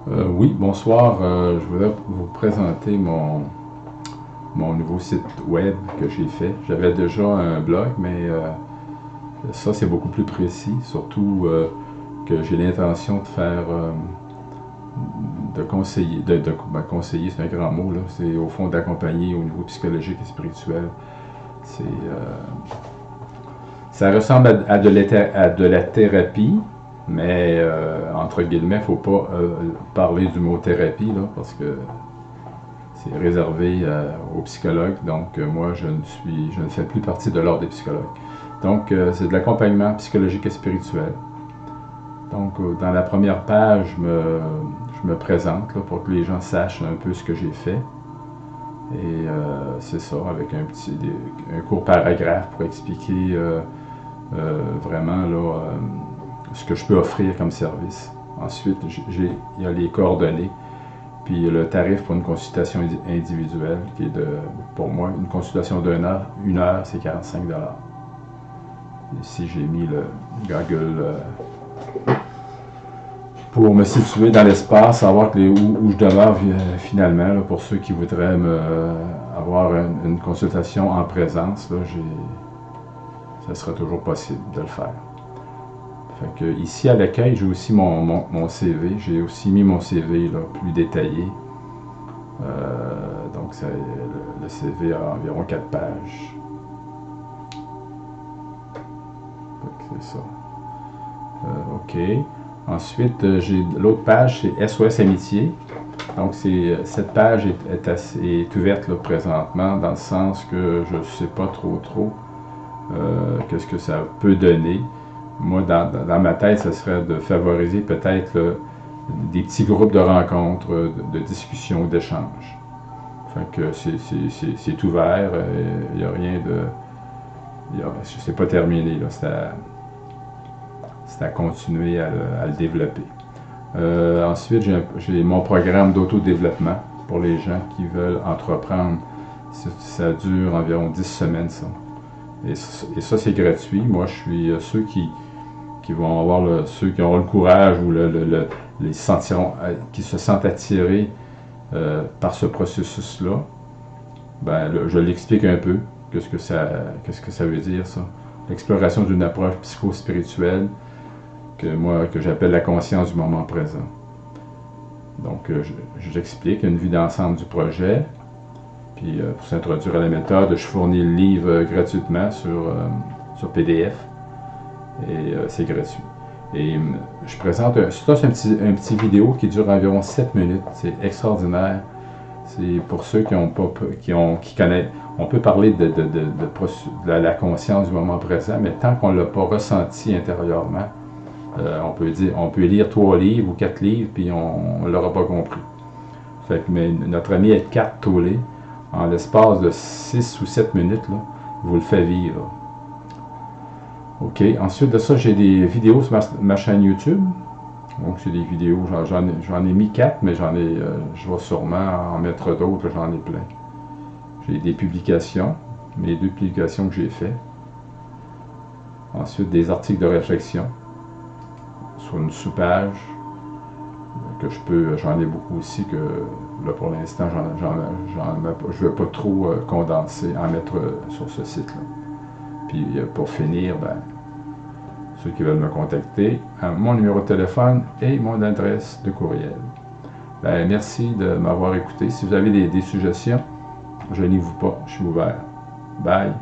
Oui, bonsoir. Je voudrais vous présenter mon nouveau site web que j'ai fait. J'avais déjà un blog, mais ça c'est beaucoup plus précis, surtout que j'ai l'intention de faire, de conseiller, conseiller c'est un grand mot, là. C'est au fond d'accompagner au niveau psychologique et spirituel. Ça ressemble à de la thérapie, mais entre guillemets, il ne faut pas parler du mot thérapie, là, parce que c'est réservé aux psychologues. Donc, moi, je ne fais plus partie de l'ordre des psychologues. Donc, c'est de l'accompagnement psychologique et spirituel. Donc, dans la première page, je me présente là, pour que les gens sachent un peu ce que j'ai fait. Et c'est ça, avec un court paragraphe pour expliquer vraiment là, ce que je peux offrir comme service. Ensuite, il y a les coordonnées, puis le tarif pour une consultation individuelle, qui est pour moi, une consultation une heure, c'est 45 $. Ici, j'ai mis le Google pour me situer dans l'espace, savoir où je demeure finalement, là, pour ceux qui voudraient avoir une consultation en présence, là, ça sera toujours possible de le faire. Fait que ici à l'accueil, j'ai aussi mon CV. J'ai aussi mis mon CV là, plus détaillé. Donc le CV a environ 4 pages. C'est ça. OK. Ensuite, j'ai l'autre page, c'est SOS Amitié. Donc cette page est ouverte là, présentement, dans le sens que je ne sais pas trop qu'est-ce que ça peut donner. Moi, dans ma tête, ce serait de favoriser peut-être des petits groupes de rencontres, de discussions, d'échanges. Fait que c'est ouvert, il n'y a rien de... C'est pas terminé, là, c'est à continuer à le développer. Ensuite, j'ai mon programme d'autodéveloppement pour les gens qui veulent entreprendre. Ça dure environ 10 semaines, ça. Et ça, c'est gratuit. Moi, je suis ceux qui vont avoir ceux qui auront le courage ou qui se sentent attirés par ce processus-là. Ben, je l'explique un peu. Qu'est-ce que ça veut dire, ça? L'exploration d'une approche psycho-spirituelle que j'appelle la conscience du moment présent. Donc, j'explique une vue d'ensemble du projet. Puis, pour s'introduire à la méthode, je fournis le livre gratuitement sur PDF. Et c'est gratuit. Et je présente ça, c'est un petit vidéo qui dure environ 7 minutes. C'est extraordinaire. C'est pour ceux qui connaissent. On peut parler de la conscience du moment présent, mais tant qu'on ne l'a pas ressenti intérieurement, on peut lire 3 livres ou 4 livres, puis on ne l'aura pas compris. Fait que, mais notre ami Eckhart Tolle, en l'espace de 6 ou 7 minutes, là, vous le fait vivre. OK. Ensuite de ça, j'ai des vidéos sur ma chaîne YouTube. Donc, c'est des vidéos, j'en ai mis 4, mais je vais sûrement en mettre d'autres, j'en ai plein. J'ai des publications, mes 2 publications que j'ai faites. Ensuite, des articles de réflexion sur une sous-page que j'en ai beaucoup aussi, que là, pour l'instant, je ne veux pas trop condenser, en mettre sur ce site-là. Puis, pour finir, ceux qui veulent me contacter, mon numéro de téléphone et mon adresse de courriel. Merci de m'avoir écouté. Si vous avez des suggestions, gênez-vous pas, je suis ouvert. Bye!